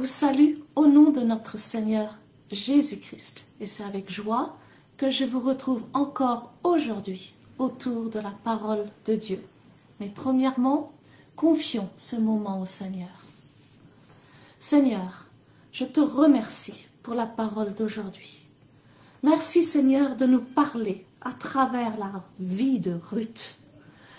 vous salue au nom de notre Seigneur Jésus-Christ. Et c'est avec joie que je vous retrouve encore aujourd'hui autour de la parole de Dieu. Mais premièrement, confions ce moment au Seigneur. Seigneur, je te remercie pour la parole d'aujourd'hui. Merci Seigneur de nous parler à travers la vie de Ruth.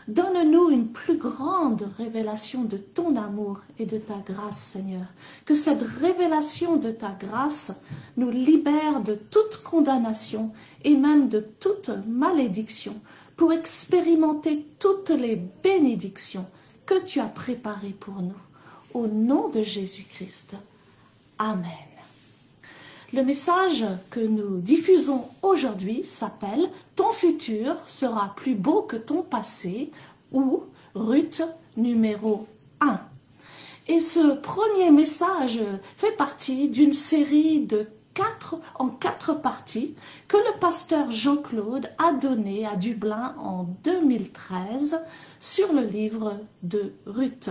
Donne-nous une plus grande révélation de ton amour et de ta grâce, Seigneur. Que cette révélation de ta grâce nous libère de toute condamnation et même de toute malédiction pour expérimenter toutes les bénédictions que tu as préparées pour nous. Au nom de Jésus-Christ. Amen. Le message que nous diffusons aujourd'hui s'appelle « Ton futur sera plus beau que ton passé » ou Ruth numéro 1. Et ce premier message fait partie d'une série de 4 parties que le pasteur Jean-Claude a donné à Dublin en 2013 sur le livre de Ruth.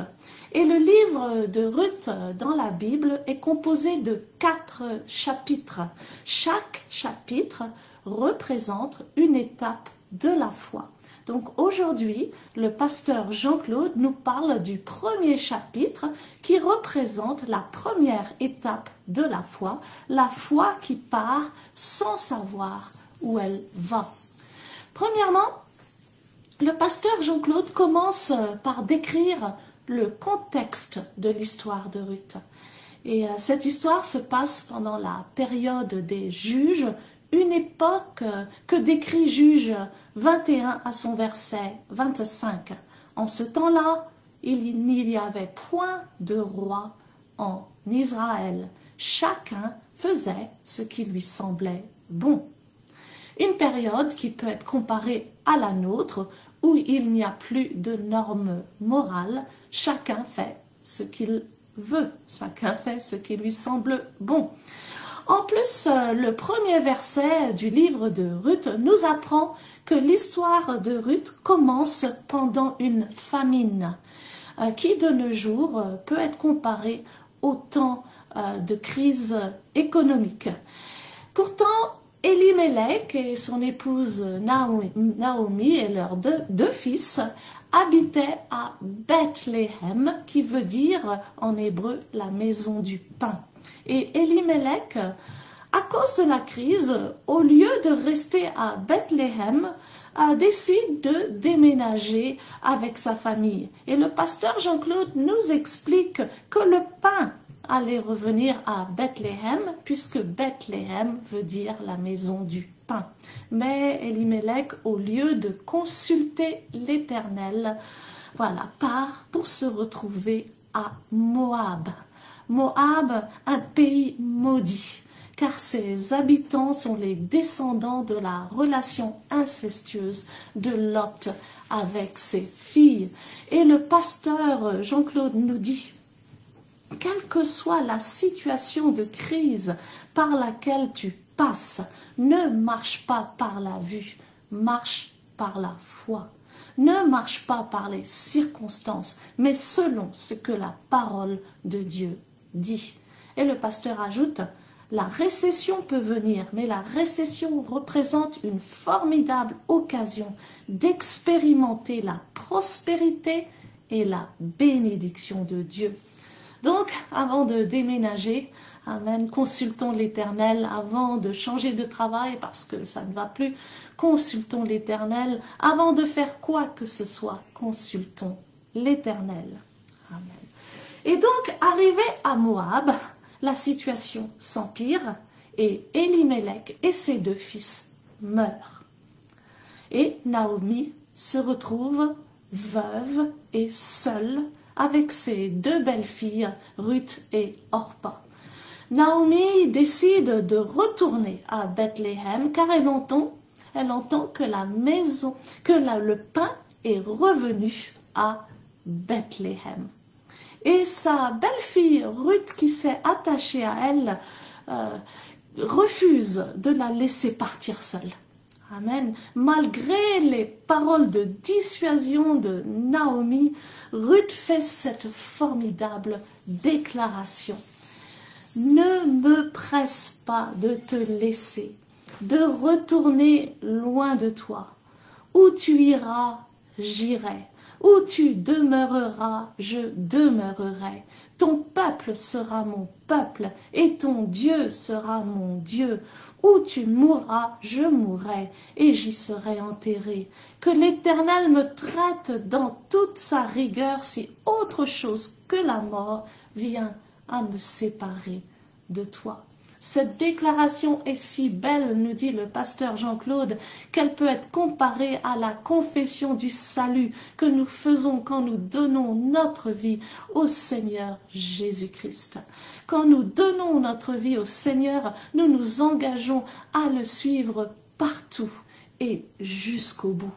Et le livre de Ruth dans la Bible est composé de 4 chapitres. Chaque chapitre représente une étape de la foi. Donc aujourd'hui, le pasteur Jean-Claude nous parle du premier chapitre qui représente la première étape de la foi qui part sans savoir où elle va. Premièrement, le pasteur Jean-Claude commence par décrire le contexte de l'histoire de Ruth. Et cette histoire se passe pendant la période des juges, une époque que décrit Juge 21 à son verset 25. En ce temps-là, il n'y avait point de roi en Israël. Chacun faisait ce qui lui semblait bon. Une période qui peut être comparée à la nôtre, où il n'y a plus de normes morales, chacun fait ce qu'il veut, chacun fait ce qui lui semble bon. En plus, le premier verset du livre de Ruth nous apprend que l'histoire de Ruth commence pendant une famine, qui de nos jours peut être comparée au temps de crise économique. Pourtant, Elimelech et son épouse Naomi et leurs deux fils habitaient à Bethléem, qui veut dire en hébreu la maison du pain. Et Elimelech, à cause de la crise, au lieu de rester à Bethléem, décide de déménager avec sa famille. Et le pasteur Jean-Claude nous explique que le pain allait revenir à Bethléem, puisque Bethléem veut dire la maison du pain. Mais Elimelech, au lieu de consulter l'Éternel, part pour se retrouver à Moab. Moab, un pays maudit, car ses habitants sont les descendants de la relation incestueuse de Lot avec ses filles. Et le pasteur Jean-Claude nous dit, quelle que soit la situation de crise par laquelle tu passes, ne marche pas par la vue, marche par la foi. Ne marche pas par les circonstances, mais selon ce que la parole de Dieu dit. Et le pasteur ajoute, la récession peut venir, mais la récession représente une formidable occasion d'expérimenter la prospérité et la bénédiction de Dieu. Donc, avant de déménager, amen, consultons l'Éternel. Avant de changer de travail, parce que ça ne va plus, consultons l'Éternel. Avant de faire quoi que ce soit, consultons l'Éternel. Amen. Et donc, arrivé à Moab, la situation s'empire et Elimelech et ses 2 fils meurent. Et Naomi se retrouve veuve et seule avec ses 2 belles-filles, Ruth et Orpa. Naomi décide de retourner à Bethléem car elle entend que le pain est revenu à Bethléem. Et sa belle-fille Ruth, qui s'est attachée à elle, refuse de la laisser partir seule. Amen. Malgré les paroles de dissuasion de Naomi, Ruth fait cette formidable déclaration. ne me presse pas de te laisser, de retourner loin de toi. Où tu iras, j'irai. Où tu demeureras, je demeurerai. Ton peuple sera mon peuple et ton Dieu sera mon Dieu. Où tu mourras, je mourrai et j'y serai enterré. Que l'Éternel me traite dans toute sa rigueur si autre chose que la mort vient à me séparer de toi. Cette déclaration est si belle, nous dit le pasteur Jean-Claude, qu'elle peut être comparée à la confession du salut que nous faisons quand nous donnons notre vie au Seigneur Jésus-Christ. Quand nous donnons notre vie au Seigneur, nous nous engageons à le suivre partout et jusqu'au bout.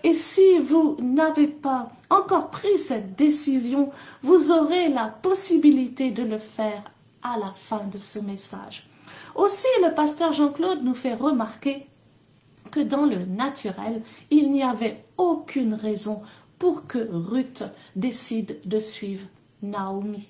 Et si vous n'avez pas encore pris cette décision, vous aurez la possibilité de le faire à la fin de ce message. Aussi, le pasteur Jean-Claude nous fait remarquer que dans le naturel, il n'y avait aucune raison pour que Ruth décide de suivre Naomi.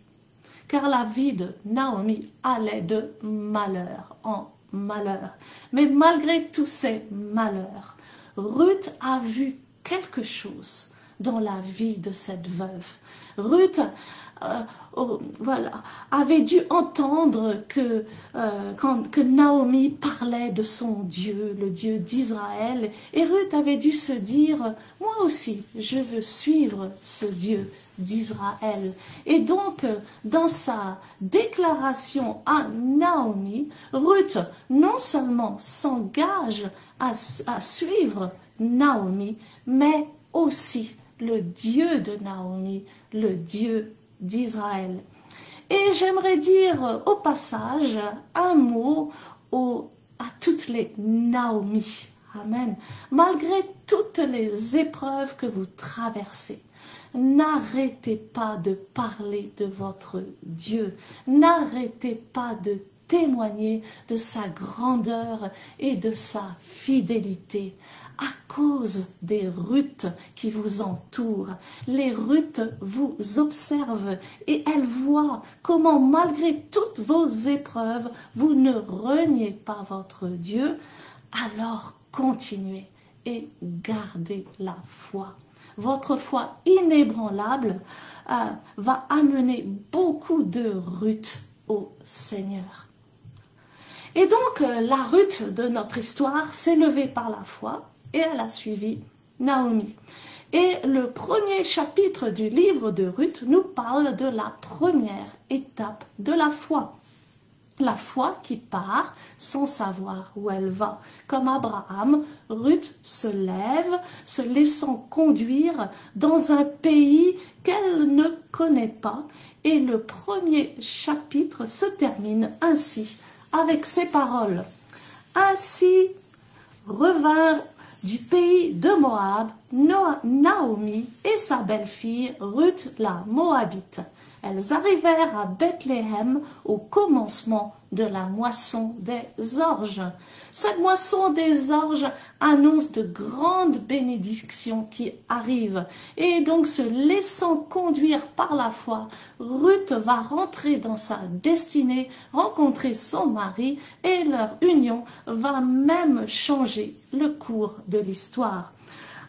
Car la vie de Naomi allait de malheur en malheur. Mais malgré tous ces malheurs, Ruth a vu quelque chose dans la vie de cette veuve. Ruth avait dû entendre que Naomi parlait de son Dieu, le Dieu d'Israël, et Ruth avait dû se dire, moi aussi, je veux suivre ce Dieu d'Israël. Et donc, dans sa déclaration à Naomi, Ruth non seulement s'engage à suivre Naomi, mais aussi le Dieu de Naomi, le Dieu d'Israël. Et j'aimerais dire au passage un mot à toutes les Naomi. Amen. Malgré toutes les épreuves que vous traversez, n'arrêtez pas de parler de votre Dieu. N'arrêtez pas de témoigner de sa grandeur et de sa fidélité. À cause des Ruth qui vous entourent, les Ruth vous observent et elles voient comment malgré toutes vos épreuves, vous ne reniez pas votre Dieu. Alors continuez et gardez la foi. Votre foi inébranlable va amener beaucoup de Ruth au Seigneur. Et donc, la Ruth de notre histoire s'est levée par la foi et elle a suivi Naomi. Et le premier chapitre du livre de Ruth nous parle de la première étape de la foi. La foi qui part sans savoir où elle va. Comme Abraham, Ruth se lève, se laissant conduire dans un pays qu'elle ne connaît pas. Et le premier chapitre se termine ainsi, avec ces paroles. Ainsi revinrent du pays de Moab, Naomi et sa belle-fille Ruth la Moabite. Elles arrivèrent à Bethléem au commencement de la moisson des orges. Cette moisson des orges annonce de grandes bénédictions qui arrivent. Et donc, se laissant conduire par la foi, Ruth va rentrer dans sa destinée, rencontrer son mari et leur union va même changer le cours de l'histoire.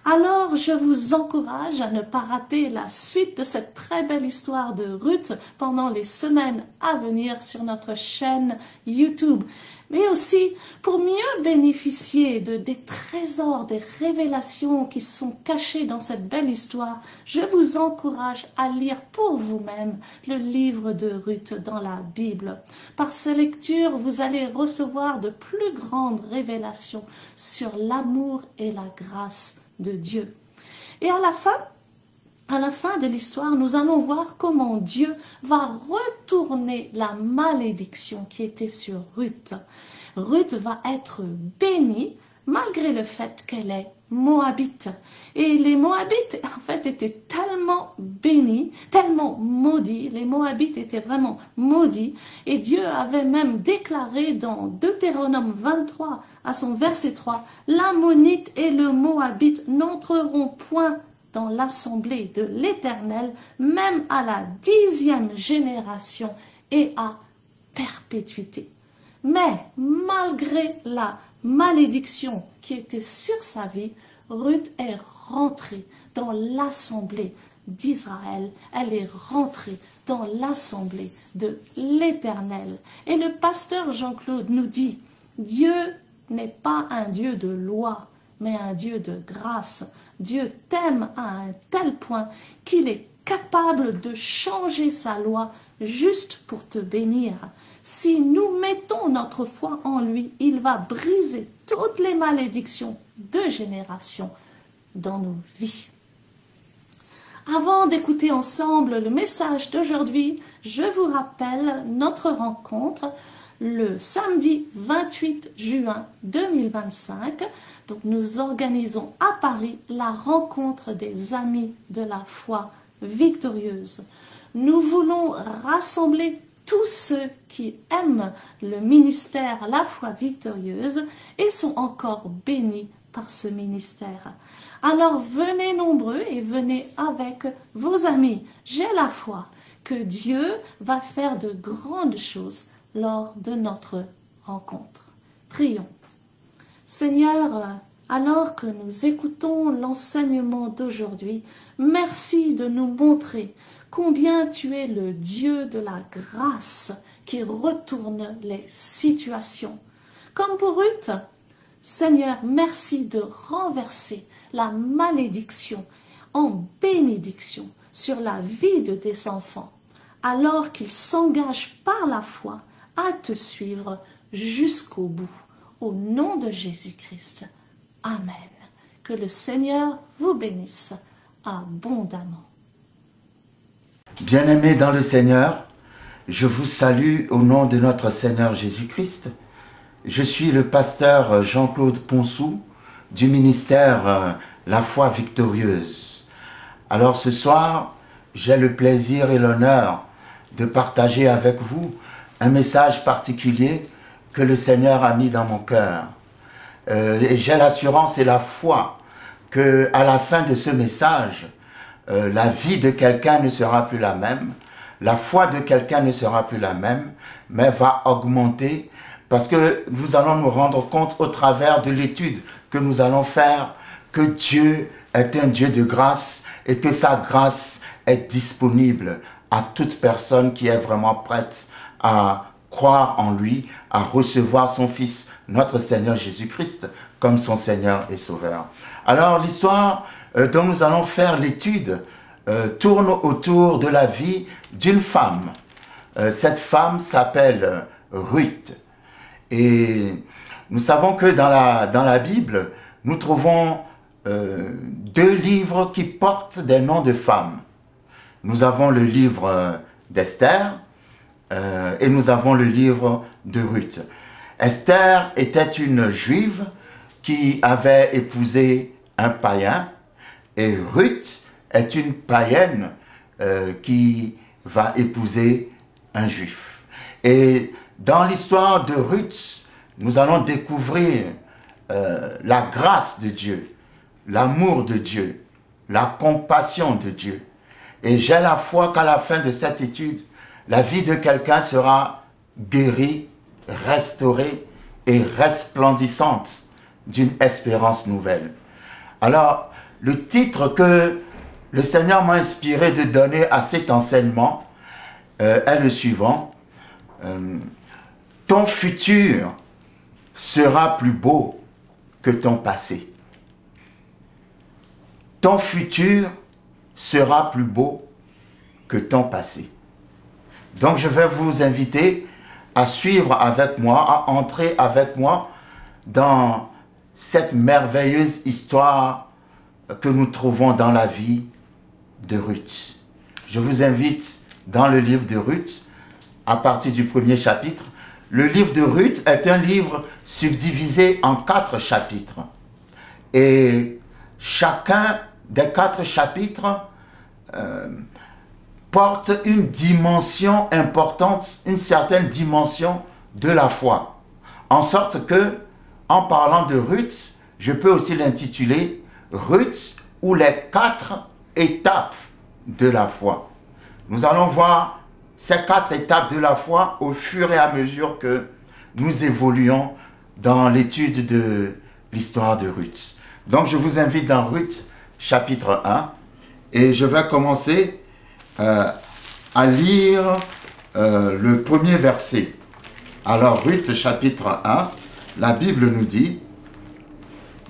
Alors, je vous encourage à ne pas rater la suite de cette très belle histoire de Ruth pendant les semaines à venir sur notre chaîne YouTube. Mais aussi, pour mieux bénéficier des trésors, des révélations qui sont cachées dans cette belle histoire, je vous encourage à lire pour vous-même le livre de Ruth dans la Bible. Par ces lectures, vous allez recevoir de plus grandes révélations sur l'amour et la grâce de Dieu. Et à la fin de l'histoire, nous allons voir comment Dieu va retourner la malédiction qui était sur Ruth. Ruth va être bénie malgré le fait qu'elle est moabite. Et les Moabites, en fait, étaient tellement bénis, tellement maudits. Les Moabites étaient vraiment maudits. Et Dieu avait même déclaré dans Deutéronome 23, à son verset 3, « L'Ammonite et le Moabite n'entreront point dans l'assemblée de l'Éternel, même à la 10e génération et à perpétuité. Mais malgré la malédiction qui était sur sa vie, Ruth est rentrée dans l'assemblée d'Israël. Elle est rentrée dans l'assemblée de l'Éternel. Et le pasteur Jean-Claude nous dit, Dieu n'est pas un Dieu de loi, mais un Dieu de grâce. Dieu t'aime à un tel point qu'il est capable de changer sa loi juste pour te bénir. Si nous mettons notre foi en lui, il va briser toutes les malédictions de génération dans nos vies. Avant d'écouter ensemble le message d'aujourd'hui, je vous rappelle notre rencontre le samedi 28 juin 2025. Donc nous organisons à Paris la rencontre des amis de la foi victorieuse. Nous voulons rassembler tous ceux qui aiment le ministère La Foi Victorieuse et sont encore bénis par ce ministère. Alors venez nombreux et venez avec vos amis. J'ai la foi que Dieu va faire de grandes choses lors de notre rencontre. Prions. Seigneur, alors que nous écoutons l'enseignement d'aujourd'hui, merci de nous montrer combien tu es le Dieu de la grâce qui retourne les situations. Comme pour Ruth, Seigneur, merci de renverser la malédiction en bénédiction sur la vie de tes enfants, alors qu'ils s'engagent par la foi à te suivre jusqu'au bout. Au nom de Jésus-Christ. Amen. Que le Seigneur vous bénisse abondamment. Bien-aimés dans le Seigneur, je vous salue au nom de notre Seigneur Jésus-Christ. Je suis le pasteur Jean-Claude Ponsou du ministère La Foi Victorieuse. Alors ce soir, j'ai le plaisir et l'honneur de partager avec vous un message particulier que le Seigneur a mis dans mon cœur. Et j'ai l'assurance et la foi que à la fin de ce message, la vie de quelqu'un ne sera plus la même, la foi de quelqu'un ne sera plus la même, mais va augmenter parce que nous allons nous rendre compte au travers de l'étude que nous allons faire que Dieu est un Dieu de grâce et que sa grâce est disponible à toute personne qui est vraiment prête à croire en lui, à recevoir son Fils, notre Seigneur Jésus-Christ, comme son Seigneur et Sauveur. Alors l'histoire dont nous allons faire l'étude tourne autour de la vie d'une femme. Cette femme s'appelle Ruth. Et nous savons que dans la Bible, nous trouvons deux livres qui portent des noms de femmes. Nous avons le livre d'Esther et nous avons le livre de Ruth. Esther était une juive qui avait épousé un païen et Ruth est une païenne qui va épouser un juif. Et dans l'histoire de Ruth, nous allons découvrir la grâce de Dieu, l'amour de Dieu, la compassion de Dieu. Et j'ai la foi qu'à la fin de cette étude, la vie de quelqu'un sera guérie, restaurée et resplendissante d'une espérance nouvelle. Alors, le titre que le Seigneur m'a inspiré de donner à cet enseignement est le suivant. Ton futur sera plus beau que ton passé. Ton futur sera plus beau que ton passé. Donc je vais vous inviter à suivre avec moi, à entrer avec moi dans cette merveilleuse histoire que nous trouvons dans la vie de Ruth. Je vous invite dans le livre de Ruth, à partir du premier chapitre. Le livre de Ruth est un livre subdivisé en 4 chapitres. Et chacun des 4 chapitres porte une dimension importante, une certaine dimension de la foi. En sorte que, en parlant de Ruth, je peux aussi l'intituler Ruth ou les 4 étapes de la foi. Nous allons voir ces 4 étapes de la foi au fur et à mesure que nous évoluons dans l'étude de l'histoire de Ruth. Donc je vous invite dans Ruth chapitre 1 et je vais commencer à lire le premier verset. Alors Ruth chapitre 1, la Bible nous dit: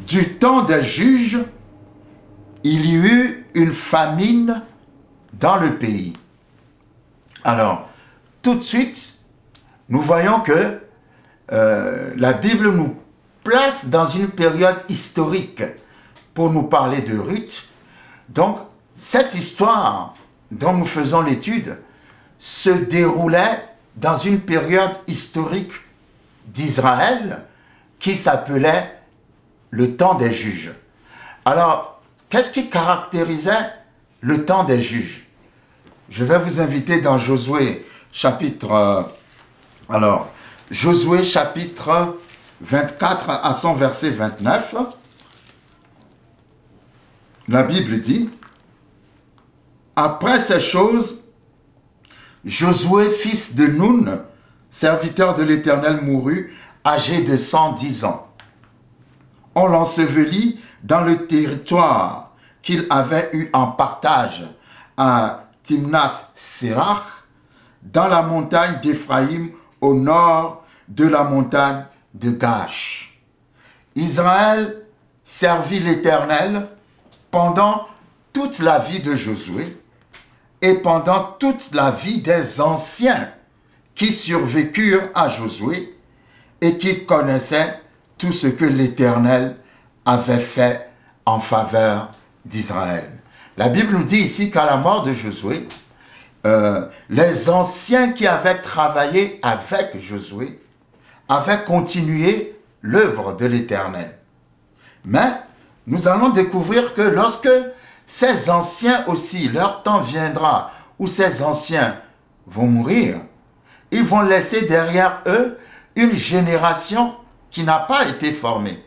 du temps des juges, il y eut une famine dans le pays. Alors, tout de suite, nous voyons que la Bible nous place dans une période historique pour nous parler de Ruth. Donc, cette histoire dont nous faisons l'étude se déroulait dans une période historique d'Israël qui s'appelait le temps des juges. Alors, qu'est-ce qui caractérisait le temps des juges? Je vais vous inviter dans Josué chapitre... Josué chapitre 24 à son verset 29. La Bible dit: après ces choses, Josué, fils de Nun, serviteur de l'Éternel, mourut, âgé de 110 ans. On l'ensevelit dans le territoire qu'il avait eu en partage à Timnath-Sérach, dans la montagne d'Éphraïm, au nord de la montagne de Gash. Israël servit l'Éternel pendant toute la vie de Josué et pendant toute la vie des anciens qui survécurent à Josué et qui connaissaient tout ce que l'Éternel avait fait en faveur d'Israël. La Bible nous dit ici qu'à la mort de Josué, les anciens qui avaient travaillé avec Josué avaient continué l'œuvre de l'Éternel. Mais nous allons découvrir que lorsque ces anciens aussi, leur temps viendra où ces anciens vont mourir, ils vont laisser derrière eux une génération qui n'a pas été formée.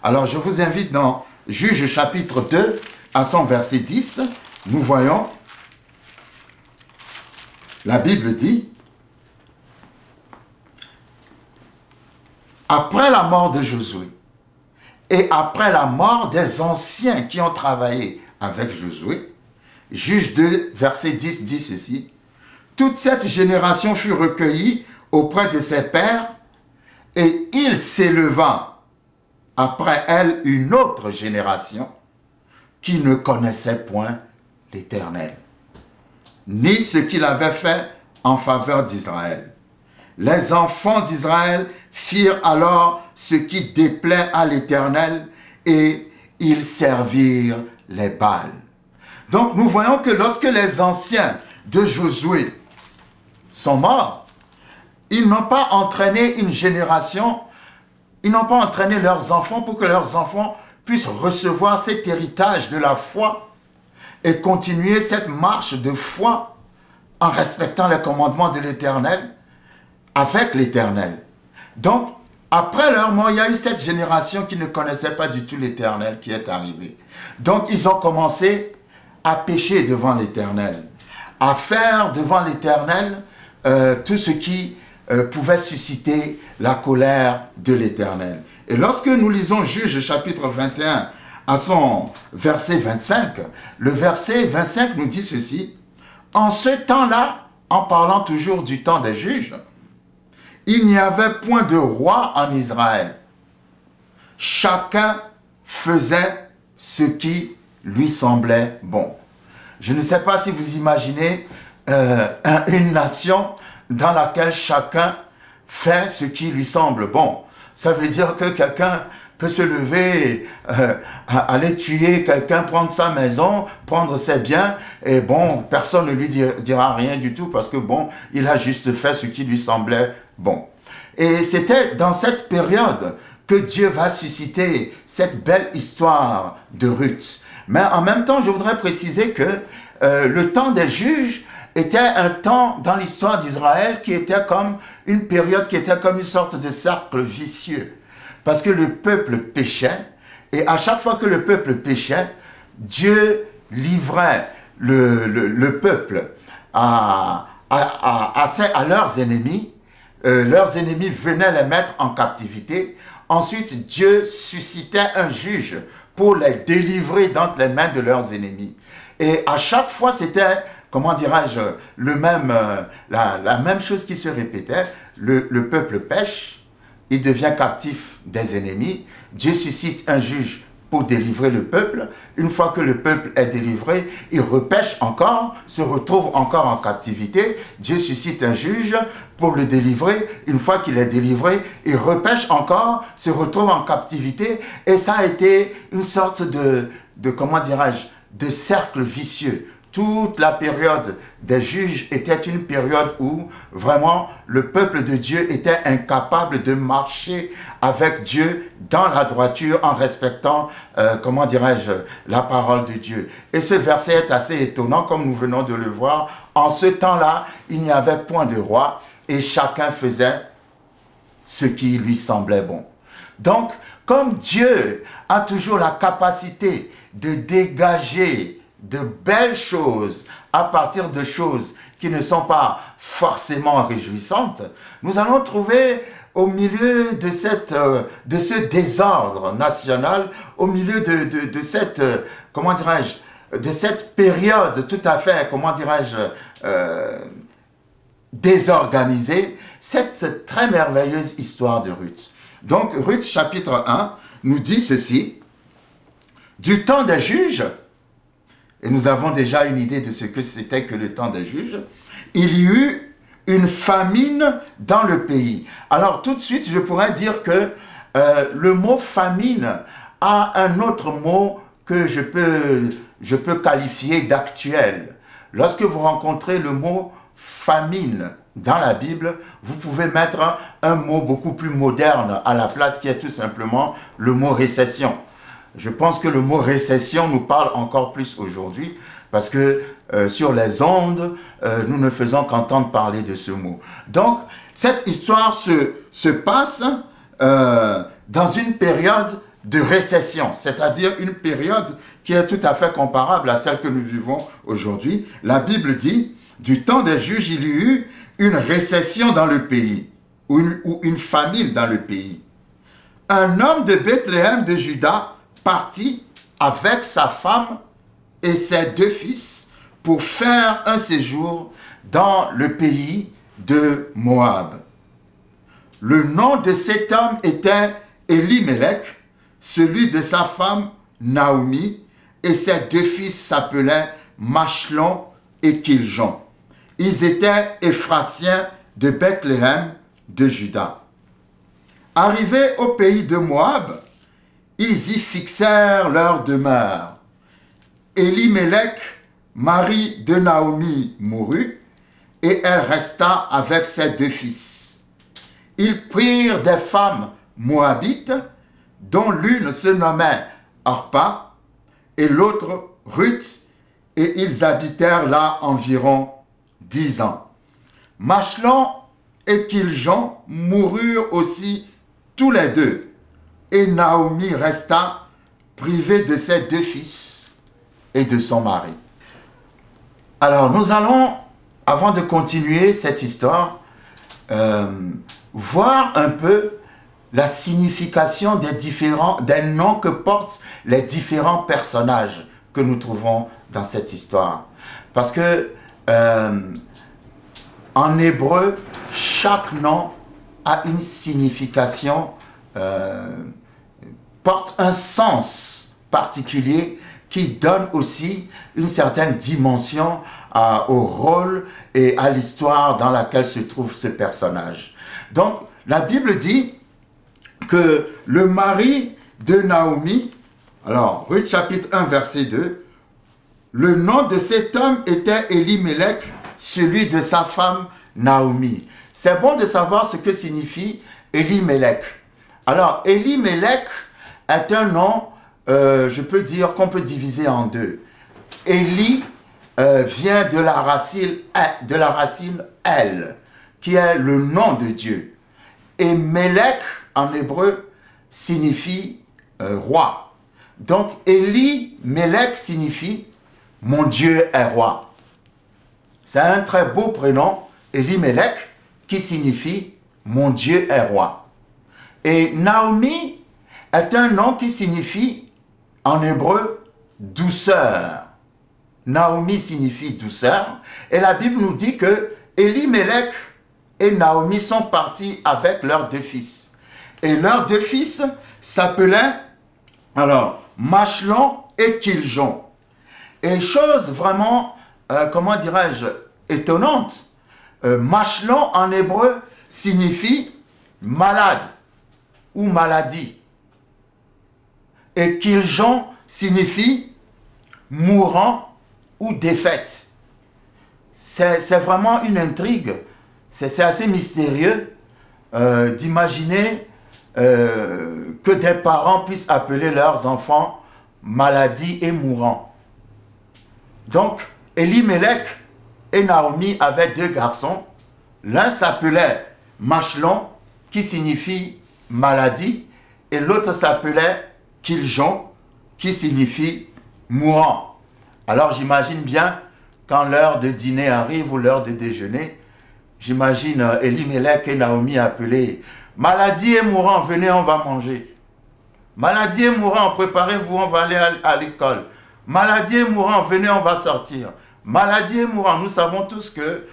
Alors je vous invite dans Juges chapitre 2 à son verset 10, nous voyons, la Bible dit: après la mort de Josué et après la mort des anciens qui ont travaillé avec Josué, Juge 2, verset 10 dit ceci: toute cette génération fut recueillie auprès de ses pères, et il s'éleva après elle une autre génération qui ne connaissait point l'Éternel, ni ce qu'il avait fait en faveur d'Israël. Les enfants d'Israël firent alors ce qui déplaît à l'Éternel, et ils servirent les Baals. Donc nous voyons que lorsque les anciens de Josué sont morts, ils n'ont pas entraîné une génération, ils n'ont pas entraîné leurs enfants pour que leurs enfants puissent recevoir cet héritage de la foi et continuer cette marche de foi en respectant les commandements de l'Éternel avec l'Éternel. Donc, après leur mort, il y a eu cette génération qui ne connaissait pas du tout l'Éternel qui est arrivée. Donc, ils ont commencé à pécher devant l'Éternel, à faire devant l'Éternel tout ce qui pouvait susciter la colère de l'Éternel. Et lorsque nous lisons Juges chapitre 21 à son verset 25, le verset 25 nous dit ceci: en ce temps-là, en parlant toujours du temps des juges, il n'y avait point de roi en Israël. Chacun faisait ce qui lui semblait bon. Je ne sais pas si vous imaginez une nation dans laquelle chacun fait ce qui lui semble bon. Ça veut dire que quelqu'un peut se lever, aller tuer quelqu'un, prendre sa maison, prendre ses biens, et bon, personne ne lui dira rien du tout parce que bon, il a juste fait ce qui lui semblait bon. Et c'était dans cette période que Dieu va susciter cette belle histoire de Ruth. Mais en même temps, je voudrais préciser que le temps des juges était un temps dans l'histoire d'Israël qui était comme une période qui était comme une sorte de cercle vicieux. Parce que le peuple péchait, et à chaque fois que le peuple péchait, Dieu livrait le peuple à à leurs ennemis venaient les mettre en captivité. Ensuite, Dieu suscitait un juge pour les délivrer d'entre les mains de leurs ennemis. Et à chaque fois, c'était, comment dirais-je, la même chose qui se répétait. Le peuple pêche, il devient captif des ennemis. Dieu suscite un juge pour délivrer le peuple. Une fois que le peuple est délivré, il repêche encore, se retrouve encore en captivité. Dieu suscite un juge pour le délivrer. Une fois qu'il est délivré, il repêche encore, se retrouve en captivité. Et ça a été une sorte de comment dirais-je, de cercle vicieux. Toute la période des juges était une période où vraiment le peuple de Dieu était incapable de marcher avec Dieu dans la droiture en respectant, comment dirais-je, la parole de Dieu. Et ce verset est assez étonnant comme nous venons de le voir. En ce temps-là, il n'y avait point de roi et chacun faisait ce qui lui semblait bon. Donc, comme Dieu a toujours la capacité de dégager de belles choses à partir de choses qui ne sont pas forcément réjouissantes, nous allons trouver au milieu de ce désordre national, au milieu de cette, comment dirais-je, de cette période tout à fait, comment dirais-je, désorganisée, cette très merveilleuse histoire de Ruth. Donc, Ruth chapitre 1 nous dit ceci: du temps des juges, et nous avons déjà une idée de ce que c'était que le temps des juges, il y eut une famine dans le pays. Alors tout de suite, je pourrais dire que le mot famine a un autre mot que je peux qualifier d'actuel. Lorsque vous rencontrez le mot famine dans la Bible, vous pouvez mettre un mot beaucoup plus moderne à la place, qui est tout simplement le mot récession. Je pense que le mot récession nous parle encore plus aujourd'hui parce que sur les ondes, nous ne faisons qu'entendre parler de ce mot. Donc, cette histoire se passe dans une période de récession, c'est-à-dire une période qui est tout à fait comparable à celle que nous vivons aujourd'hui. La Bible dit, du temps des juges, il y eut une récession dans le pays, ou une famine dans le pays. Un homme de Bethléem de Juda partit avec sa femme et ses 2 fils pour faire un séjour dans le pays de Moab. Le nom de cet homme était Elimelech, celui de sa femme Naomi, et ses 2 fils s'appelaient Machlon et Kiljon. Ils étaient Éphratiens de Bethléem de Juda. Arrivés au pays de Moab, ils y fixèrent leur demeure. Elimelech, mari de Naomi, mourut, et elle resta avec ses 2 fils. Ils prirent des femmes moabites, dont l'une se nommait Orpa, et l'autre Ruth, et ils habitèrent là environ 10 ans. Machlon et Kiljon moururent aussi tous les 2, et Naomi resta privée de ses 2 fils et de son mari. Alors nous allons, avant de continuer cette histoire, voir un peu la signification des noms que portent les différents personnages que nous trouvons dans cette histoire. Parce que en hébreu, chaque nom a une signification, porte un sens particulier qui donne aussi une certaine dimension au rôle et à l'histoire dans laquelle se trouve ce personnage. Donc, la Bible dit que le mari de Naomi, alors, Ruth chapitre 1, verset 2, le nom de cet homme était Elimelech, celui de sa femme Naomi. C'est bon de savoir ce que signifie Elimelech. Alors, Elimelech est un nom, je peux dire qu'on peut diviser en 2. Eli vient de la racine El, qui est le nom de Dieu. Et Melech, en hébreu, signifie roi. Donc, Eli, Melech signifie « mon Dieu est roi ». C'est un très beau prénom, Elimelech, qui signifie « mon Dieu est roi ». Et Naomi est un nom qui signifie, en hébreu, « douceur ». Naomi signifie « douceur ». Et la Bible nous dit que Elimelech et Naomi sont partis avec leurs 2 fils. Et leurs 2 fils s'appelaient, alors, Machlon et Kiljon. Et chose vraiment, comment dirais-je, étonnante, Machlon en hébreu signifie malade ou maladie. Et Kiljon signifie mourant ou défaite. C'est vraiment une intrigue. C'est assez mystérieux d'imaginer que des parents puissent appeler leurs enfants maladie et mourants. Donc, Elimelech et Naomi avaient 2 garçons. L'un s'appelait Machlon, qui signifie maladie, et l'autre s'appelait Kiljon, qui signifie mourant. Alors j'imagine bien, quand l'heure de dîner arrive ou l'heure de déjeuner, j'imagine Elimelech et Naomi appeler « Maladie et mourant, venez, on va manger. Maladie et mourant, préparez-vous, on va aller à l'école. Maladie et mourant, venez, on va sortir. Maladie et mourant, nous savons tous que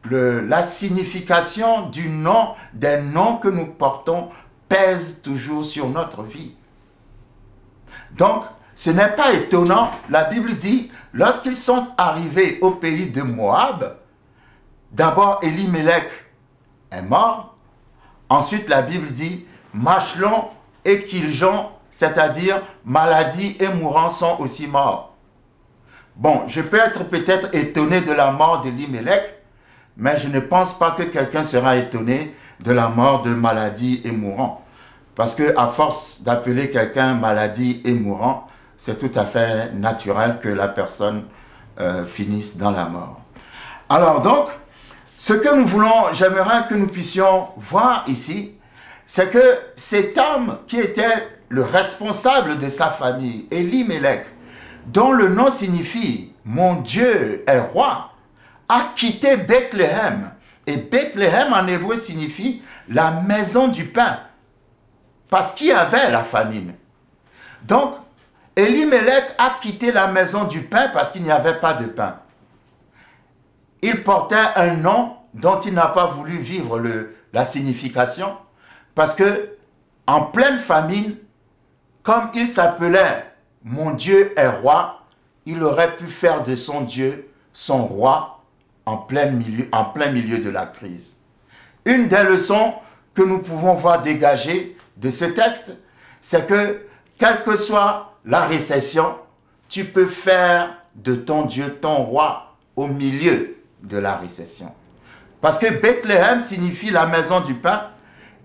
la signification du nom, des noms que nous portons, pèse toujours sur notre vie. Donc, ce n'est pas étonnant, la Bible dit, lorsqu'ils sont arrivés au pays de Moab, d'abord Elimelech est mort, ensuite la Bible dit, Machlon et Kiljon, c'est-à-dire maladie et mourant, sont aussi morts. Bon, je peux être peut-être étonné de la mort d'Elimelech, mais je ne pense pas que quelqu'un sera étonné de la mort de maladie et mourant. Parce que à force d'appeler quelqu'un maladie et mourant, c'est tout à fait naturel que la personne finisse dans la mort. Alors donc, ce que nous voulons, j'aimerais que nous puissions voir ici, c'est que cet homme qui était le responsable de sa famille, Elimelech, dont le nom signifie « mon Dieu est roi », a quitté Bethléem. Et Bethléem en hébreu signifie « la maison du pain », parce qu'il y avait la famine. Donc, Elimelech a quitté la maison du pain parce qu'il n'y avait pas de pain. Il portait un nom dont il n'a pas voulu vivre la signification, parce que en pleine famine, comme il s'appelait « mon Dieu est roi », il aurait pu faire de son Dieu son roi en plein milieu de la crise. Une des leçons que nous pouvons voir dégager de ce texte, c'est que, quelle que soit la récession, tu peux faire de ton Dieu ton roi au milieu de la récession. Parce que Bethléem signifie la maison du pain,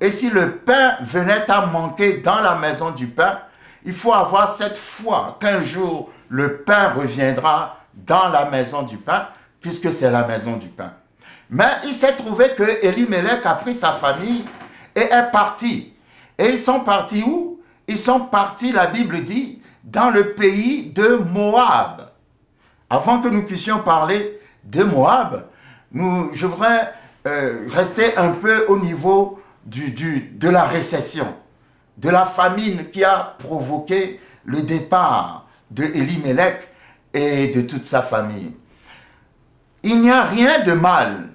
et si le pain venait à manquer dans la maison du pain, il faut avoir cette foi qu'un jour le pain reviendra dans la maison du pain, puisque c'est la maison du pain. Mais il s'est trouvé que Elimelech a pris sa famille et est parti. Et ils sont partis où? Ils sont partis, la Bible dit, dans le pays de Moab. Avant que nous puissions parler de Moab, je voudrais rester un peu au niveau de la récession, de la famine qui a provoqué le départ de Elimelech et de toute sa famille. Il n'y a rien de mal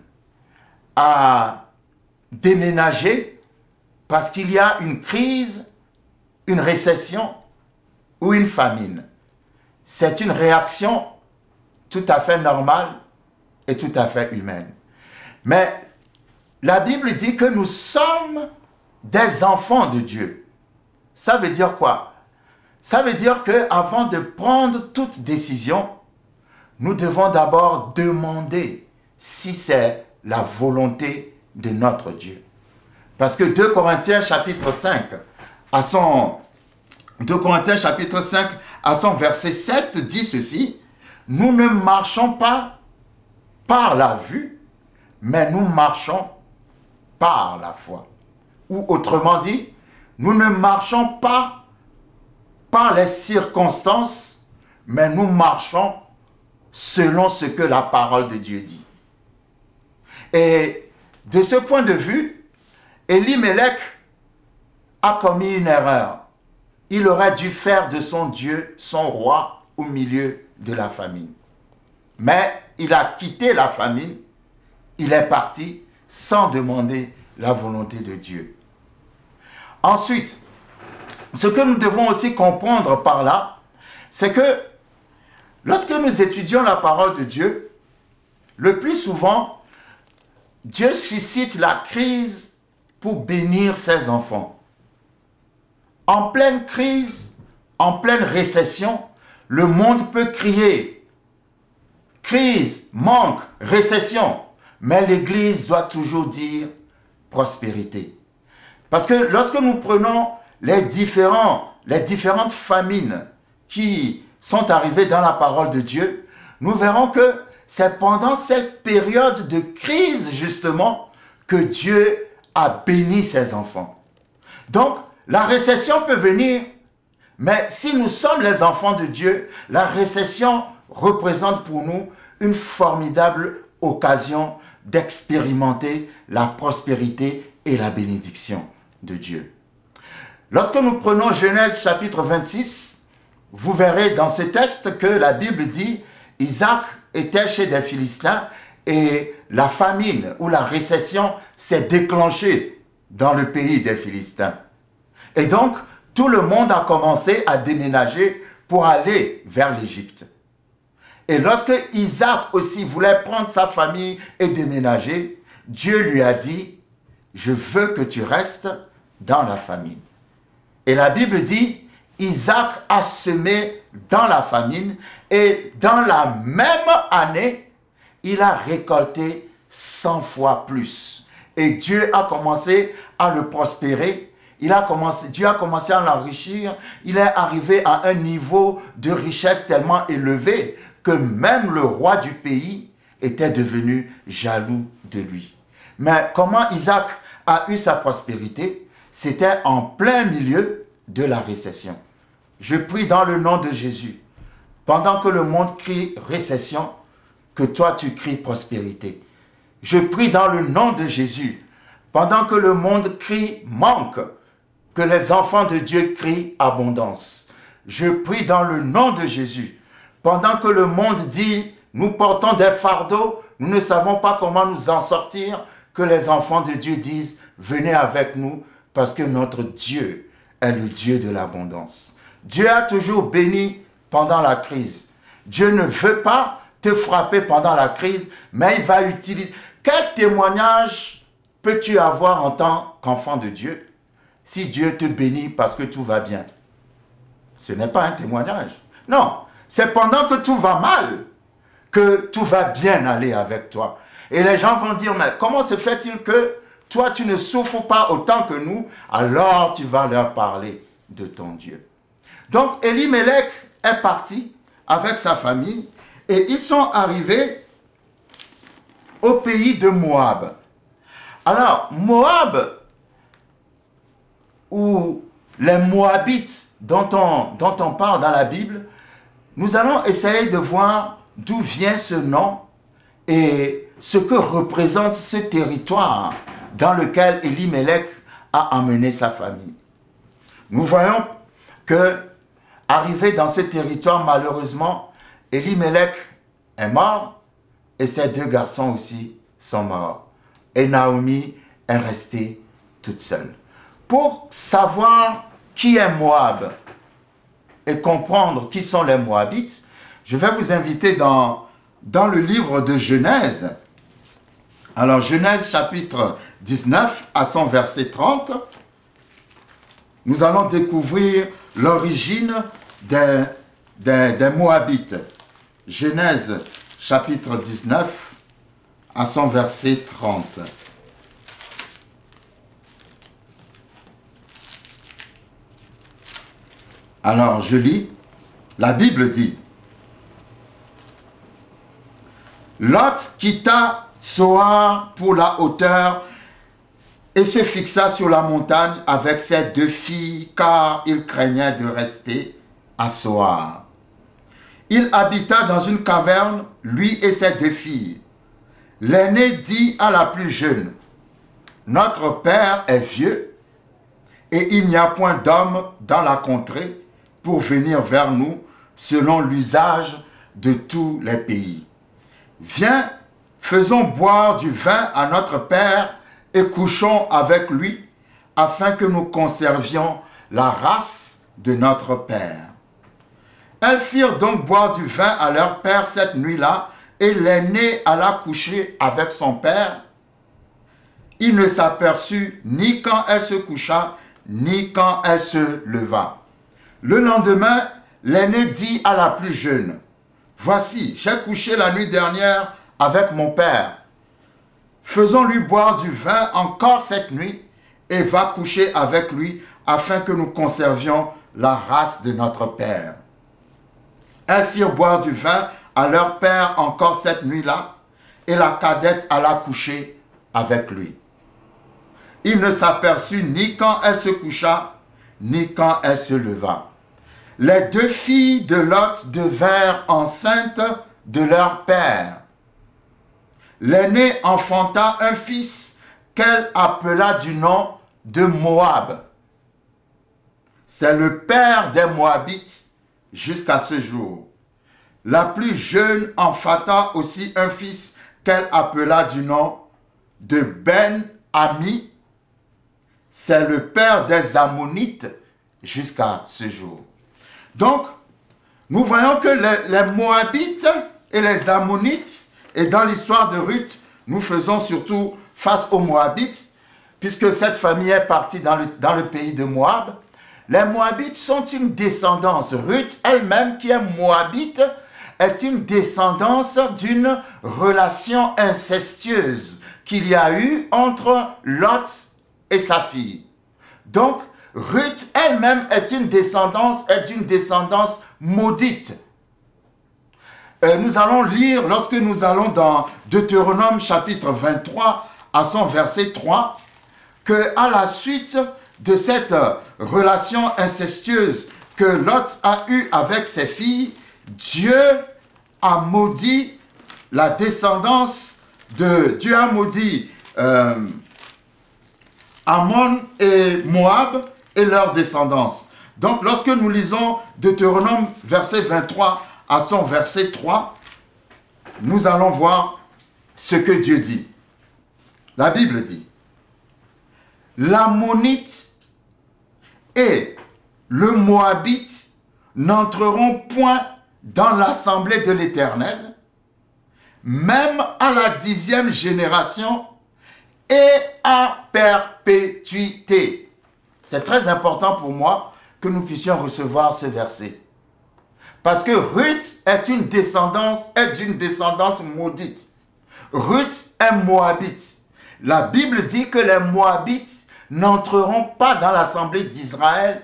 à déménager parce qu'il y a une crise, une récession ou une famine. C'est une réaction tout à fait normale et tout à fait humaine. Mais la Bible dit que nous sommes des enfants de Dieu. Ça veut dire quoi? Ça veut dire qu'avant de prendre toute décision, nous devons d'abord demander si c'est la volonté de notre Dieu. Parce que 2 Corinthiens chapitre 5, à son verset 7 dit ceci: nous ne marchons pas par la vue, mais nous marchons par la foi. Ou autrement dit, nous ne marchons pas par les circonstances, mais nous marchons selon ce que la parole de Dieu dit. Et de ce point de vue, Elimelech a commis une erreur. Il aurait dû faire de son Dieu son roi au milieu de la famine. Mais il a quitté la famine, il est parti sans demander la volonté de Dieu. Ensuite, ce que nous devons aussi comprendre par là, c'est que lorsque nous étudions la parole de Dieu, le plus souvent, Dieu suscite la crise pour bénir ses enfants. En pleine crise, en pleine récession, le monde peut crier crise, manque, récession, mais l'Église doit toujours dire prospérité. Parce que lorsque nous prenons les différentes famines qui sont arrivées dans la parole de Dieu, nous verrons que c'est pendant cette période de crise, justement, que Dieu a béni ses enfants. Donc, la récession peut venir, mais si nous sommes les enfants de Dieu, la récession représente pour nous une formidable occasion d'expérimenter la prospérité et la bénédiction de Dieu. Lorsque nous prenons Genèse chapitre 26, vous verrez dans ce texte que la Bible dit Isaac était chez des Philistins et la famine ou la récession s'est déclenchée dans le pays des Philistins. Et donc, tout le monde a commencé à déménager pour aller vers l'Égypte. Et lorsque Isaac aussi voulait prendre sa famille et déménager, Dieu lui a dit, je veux que tu restes dans la famine. Et la Bible dit, Isaac a semé dans la famine et dans la même année, il a récolté 100 fois plus. Et Dieu a commencé à le prospérer. Dieu a commencé à l'enrichir. Il est arrivé à un niveau de richesse tellement élevé que même le roi du pays était devenu jaloux de lui. Mais comment Isaac a eu sa prospérité? C'était en plein milieu de la récession. Je prie dans le nom de Jésus, pendant que le monde crie récession, que toi tu cries prospérité. Je prie dans le nom de Jésus, pendant que le monde crie manque, que les enfants de Dieu crient abondance. Je prie dans le nom de Jésus, pendant que le monde dit, nous portons des fardeaux, nous ne savons pas comment nous en sortir, que les enfants de Dieu disent, venez avec nous, parce que notre Dieu est le Dieu de l'abondance. Dieu a toujours béni pendant la crise. Dieu ne veut pas te frapper pendant la crise, mais il va utiliser... Quel témoignage peux-tu avoir en tant qu'enfant de Dieu si Dieu te bénit parce que tout va bien? Ce n'est pas un témoignage. Non, c'est pendant que tout va mal que tout va bien aller avec toi. Et les gens vont dire, mais comment se fait-il que toi tu ne souffres pas autant que nous? Alors tu vas leur parler de ton Dieu. Donc Elimelech est parti avec sa famille et ils sont arrivés au pays de Moab. Alors Moab, ou les Moabites dont on parle dans la Bible, nous allons essayer de voir d'où vient ce nom et ce que représente ce territoire dans lequel Elimelech a emmené sa famille. Nous voyons que, arrivé dans ce territoire, malheureusement, Elimelech est mort et ses deux garçons aussi sont morts. Et Naomi est restée toute seule. Pour savoir qui est Moab et comprendre qui sont les Moabites, je vais vous inviter dans le livre de Genèse. Alors, Genèse chapitre 19 à son verset 30, nous allons découvrir l'origine des Moabites. Genèse chapitre 19 à son verset 30. Alors, je lis, la Bible dit, Lot quitta Zoar pour la hauteur et se fixa sur la montagne avec ses deux filles, car il craignait de rester à Zoar. il habita dans une caverne, lui et ses 2 filles. L'aîné dit à la plus jeune, « Notre père est vieux, et il n'y a point d'homme dans la contrée pour venir vers nous selon l'usage de tous les pays. Viens, faisons boire du vin à notre père et couchons avec lui, afin que nous conservions la race de notre père. » Elles firent donc boire du vin à leur père cette nuit-là, et l'aîné alla coucher avec son père. Il ne s'aperçut ni quand elle se coucha, ni quand elle se leva. Le lendemain, l'aîné dit à la plus jeune, « Voici, j'ai couché la nuit dernière avec mon père. Faisons-lui boire du vin encore cette nuit, et va coucher avec lui, afin que nous conservions la race de notre père. » Elles firent boire du vin à leur père encore cette nuit-là, et la cadette alla coucher avec lui. Il ne s'aperçut ni quand elle se coucha, ni quand elle se leva. Les 2 filles de Lot devinrent enceintes de leur père. L'aînée enfanta un fils qu'elle appela du nom de Moab. C'est le père des Moabites jusqu'à ce jour. La plus jeune enfanta aussi un fils qu'elle appela du nom de Ben-Ami. C'est le père des Ammonites jusqu'à ce jour. Donc, nous voyons que les Moabites et les Ammonites, et dans l'histoire de Ruth, nous faisons surtout face aux Moabites, puisque cette famille est partie dans le pays de Moab. Les Moabites sont une descendance. Ruth elle-même, qui est Moabite, est une descendance d'une relation incestueuse qu'il y a eu entre Lot et sa fille. Donc, Ruth elle-même est d'une descendance maudite. Nous allons lire, lorsque nous allons dans Deutéronome chapitre 23, à son verset 3, que à la suite de cette relation incestueuse que Lot a eue avec ses filles, Dieu a maudit la descendance de... Dieu a maudit Ammon et Moab et leur descendance. Donc, lorsque nous lisons Deutéronome verset 23 à son verset 3, nous allons voir ce que Dieu dit. La Bible dit, « L'Ammonite et le Moabite n'entreront point dans l'assemblée de l'Éternel, même à la 10e génération et à perpétuité. » C'est très important pour moi que nous puissions recevoir ce verset. Parce que Ruth est d'une descendance maudite. Ruth est moabite. La Bible dit que les Moabites n'entreront pas dans l'assemblée d'Israël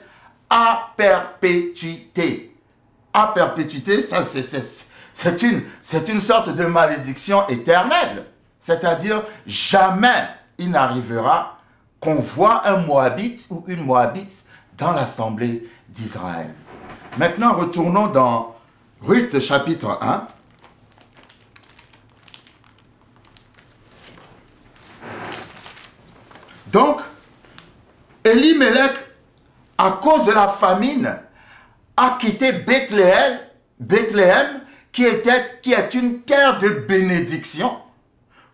à perpétuité. À perpétuité, c'est une sorte de malédiction éternelle. C'est-à-dire, jamais il n'arrivera qu'on voit un Moabite ou une Moabite dans l'assemblée d'Israël. Maintenant, retournons dans Ruth chapitre 1. Donc, Elimelech, à cause de la famine, a quitté Bethléem, qui est une terre de bénédiction,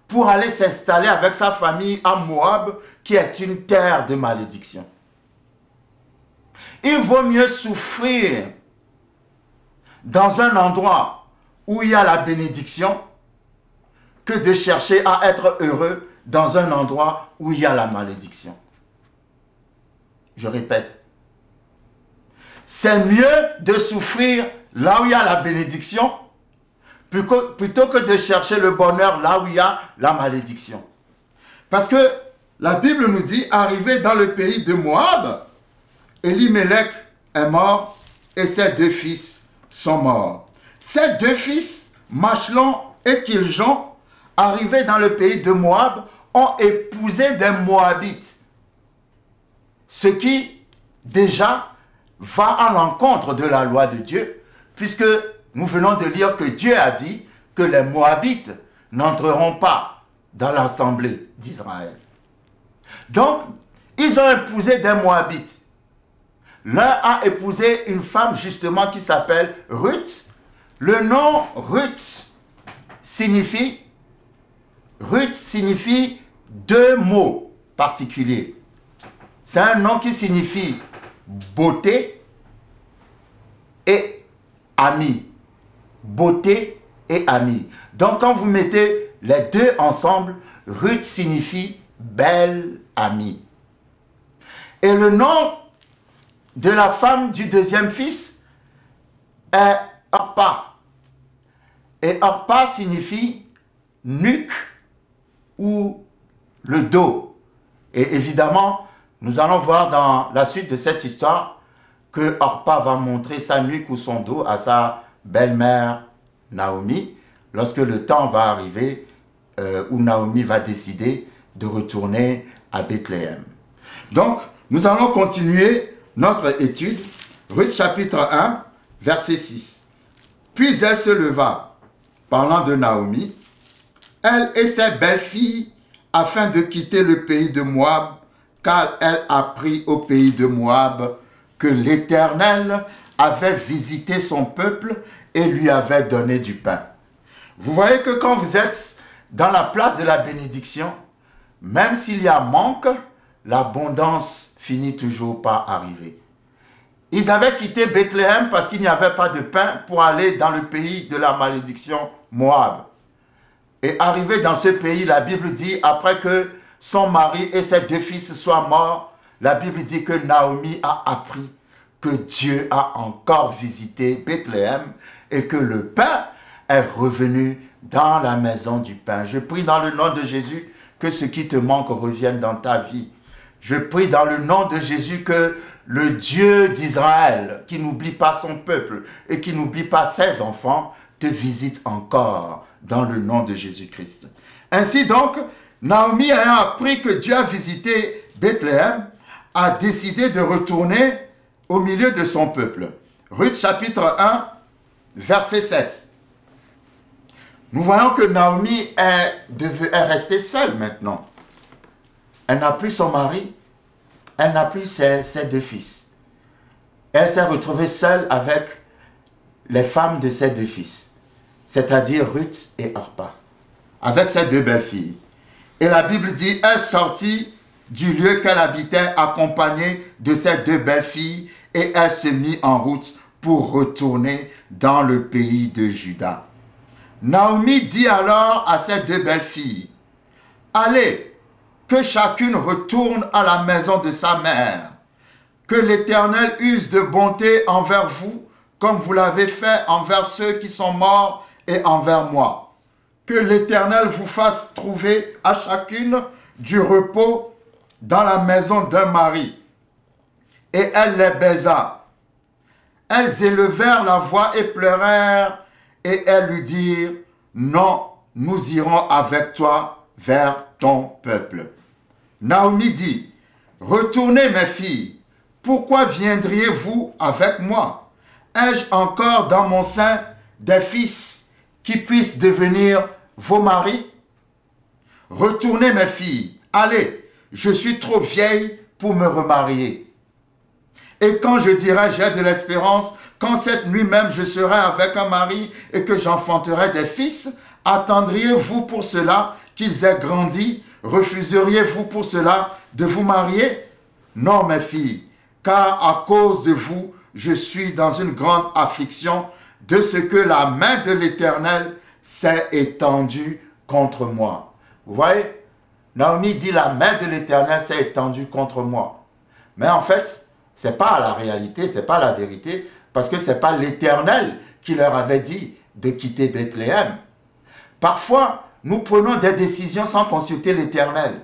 pour aller s'installer avec sa famille à Moab, qui est une terre de malédiction. Il vaut mieux souffrir dans un endroit où il y a la bénédiction que de chercher à être heureux dans un endroit où il y a la malédiction. Je répète, c'est mieux de souffrir là où il y a la bénédiction plutôt que de chercher le bonheur là où il y a la malédiction. Parce que la Bible nous dit, arrivé dans le pays de Moab, Elimelech est mort et ses 2 fils sont morts. Ces 2 fils, Machlon et Kiljon, arrivés dans le pays de Moab, ont épousé des Moabites. Ce qui, déjà, va à l'encontre de la loi de Dieu, puisque nous venons de lire que Dieu a dit que les Moabites n'entreront pas dans l'assemblée d'Israël. Donc, ils ont épousé des Moabites. L'un a épousé une femme justement qui s'appelle Ruth. Le nom Ruth signifie deux mots particuliers. C'est un nom qui signifie beauté et ami. Beauté et ami. Donc quand vous mettez les deux ensemble, Ruth signifie belle amie. Et le nom de la femme du deuxième fils est Orpa. Et Orpa signifie nuque ou le dos. Et évidemment, nous allons voir dans la suite de cette histoire que Orpa va montrer sa nuque ou son dos à sa belle-mère Naomi lorsque le temps va arriver où Naomi va décider de retourner à Bethléem. Donc, nous allons continuer notre étude. Ruth chapitre 1, verset 6. Puis elle se leva, parlant de Naomi, elle et ses belles-filles, afin de quitter le pays de Moab, car elle apprit au pays de Moab que l'Éternel avait visité son peuple et lui avait donné du pain. Vous voyez que quand vous êtes dans la place de la bénédiction, même s'il y a manque, l'abondance finit toujours par arriver. Ils avaient quitté Bethléem parce qu'il n'y avait pas de pain pour aller dans le pays de la malédiction Moab. Et arrivé dans ce pays, la Bible dit, après que son mari et ses deux fils soient morts, la Bible dit que Naomi a appris que Dieu a encore visité Bethléem et que le pain est revenu dans la maison du pain. Je prie dans le nom de Jésus que ce qui te manque revienne dans ta vie. Je prie dans le nom de Jésus que le Dieu d'Israël, qui n'oublie pas son peuple et qui n'oublie pas ses enfants, te visite encore dans le nom de Jésus-Christ. Ainsi donc, Naomi ayant appris que Dieu a visité Bethléem, a décidé de retourner au milieu de son peuple. Ruth chapitre 1, verset 7. Nous voyons que Naomi est restée seule maintenant. Elle n'a plus son mari, elle n'a plus ses deux fils. Elle s'est retrouvée seule avec les femmes de ses deux fils, c'est-à-dire Ruth et Orpa, avec ses deux belles-filles. Et la Bible dit, elle sortit du lieu qu'elle habitait accompagnée de ses deux belles-filles et elle se mit en route pour retourner dans le pays de Juda. Naomi dit alors à ses deux belles-filles, « Allez, que chacune retourne à la maison de sa mère. Que l'Éternel use de bonté envers vous, comme vous l'avez fait envers ceux qui sont morts et envers moi. Que l'Éternel vous fasse trouver à chacune du repos dans la maison d'un mari. » Et elle les baisa. Elles élevèrent la voix et pleurèrent, et elles lui dirent, « Non, nous irons avec toi vers ton peuple. » Naomi dit, « Retournez mes filles, pourquoi viendriez-vous avec moi? Ai-je encore dans mon sein des fils qui puissent devenir vos maris? Retournez mes filles, allez, je suis trop vieille pour me remarier. Et quand je dirai j'ai de l'espérance, quand cette nuit même je serai avec un mari et que j'enfanterai des fils, attendriez-vous pour cela qu'ils aient grandi? Refuseriez-vous pour cela de vous marier? Non, mes filles, car à cause de vous, je suis dans une grande affliction de ce que la main de l'Éternel s'est étendue contre moi. Vous voyez, Naomi dit la main de l'Éternel s'est étendue contre moi. Mais en fait, ce n'est pas la réalité, ce n'est pas la vérité, parce que ce n'est pas l'Éternel qui leur avait dit de quitter Bethléem. Parfois, nous prenons des décisions sans consulter l'Éternel.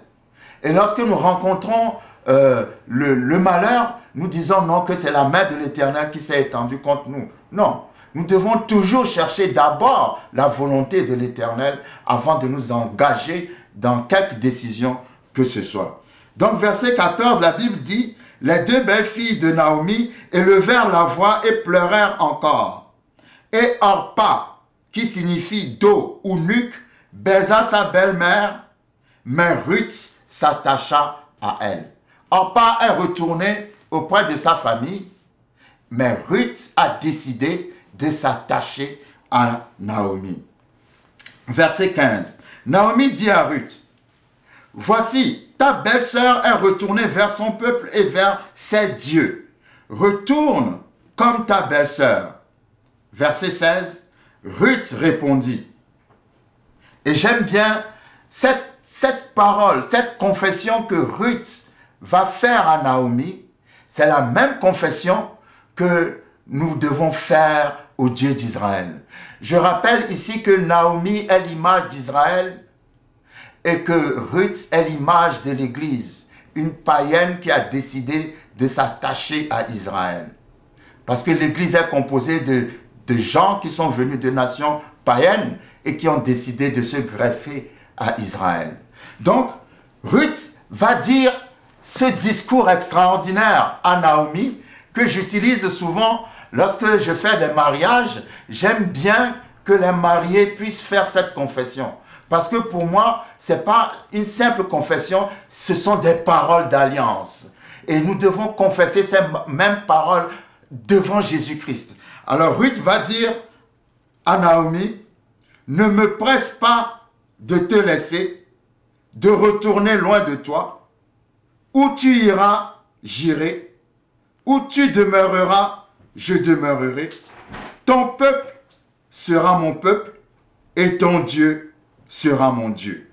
Et lorsque nous rencontrons le malheur, nous disons non, que c'est la main de l'Éternel qui s'est étendue contre nous. Non, nous devons toujours chercher d'abord la volonté de l'Éternel avant de nous engager dans quelque décision que ce soit. Donc verset 14, la Bible dit, « Les deux belles filles de Naomi élevèrent la voix et pleurèrent encore. Et Orpa, qui signifie dos ou nuque, baisa sa belle-mère, mais Ruth s'attacha à elle. Orpa est retournée auprès de sa famille, mais Ruth a décidé de s'attacher à Naomi. Verset 15. Naomi dit à Ruth, « Voici, ta belle-sœur est retournée vers son peuple et vers ses dieux. Retourne comme ta belle-sœur. » Verset 16. Ruth répondit. Et j'aime bien cette parole, cette confession que Ruth va faire à Naomi. C'est la même confession que nous devons faire au Dieu d'Israël. Je rappelle ici que Naomi est l'image d'Israël et que Ruth est l'image de l'Église, une païenne qui a décidé de s'attacher à Israël. Parce que l'Église est composée de gens qui sont venus de nations païennes et qui ont décidé de se greffer à Israël. Donc, Ruth va dire ce discours extraordinaire à Naomi que j'utilise souvent lorsque je fais des mariages. J'aime bien que les mariés puissent faire cette confession. Parce que pour moi, ce n'est pas une simple confession, ce sont des paroles d'alliance. Et nous devons confesser ces mêmes paroles devant Jésus-Christ. Alors Ruth va dire à Naomi, « Ne me presse pas de te laisser, de retourner loin de toi. Où tu iras, j'irai. Où tu demeureras, je demeurerai. Ton peuple sera mon peuple et ton Dieu sera mon Dieu.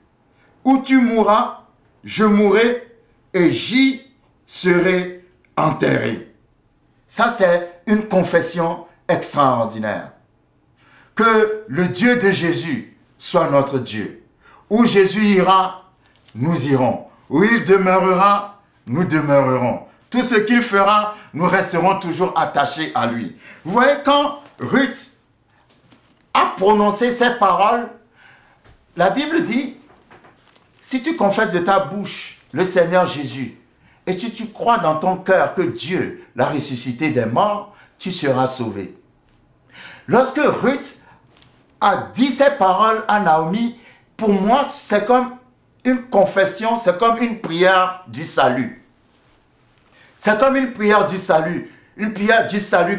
Où tu mourras, je mourrai et j'y serai enterré. » Ça, c'est une confession extraordinaire. Que le Dieu de Jésus soit notre Dieu. Où Jésus ira, nous irons. Où il demeurera, nous demeurerons. Tout ce qu'il fera, nous resterons toujours attachés à lui. Vous voyez, quand Ruth a prononcé ces paroles, la Bible dit, si tu confesses de ta bouche le Seigneur Jésus, et si tu crois dans ton cœur que Dieu l'a ressuscité des morts, tu seras sauvé. Lorsque Ruth a dit ces paroles à Naomi, pour moi, c'est comme une confession, c'est comme une prière du salut. C'est comme une prière du salut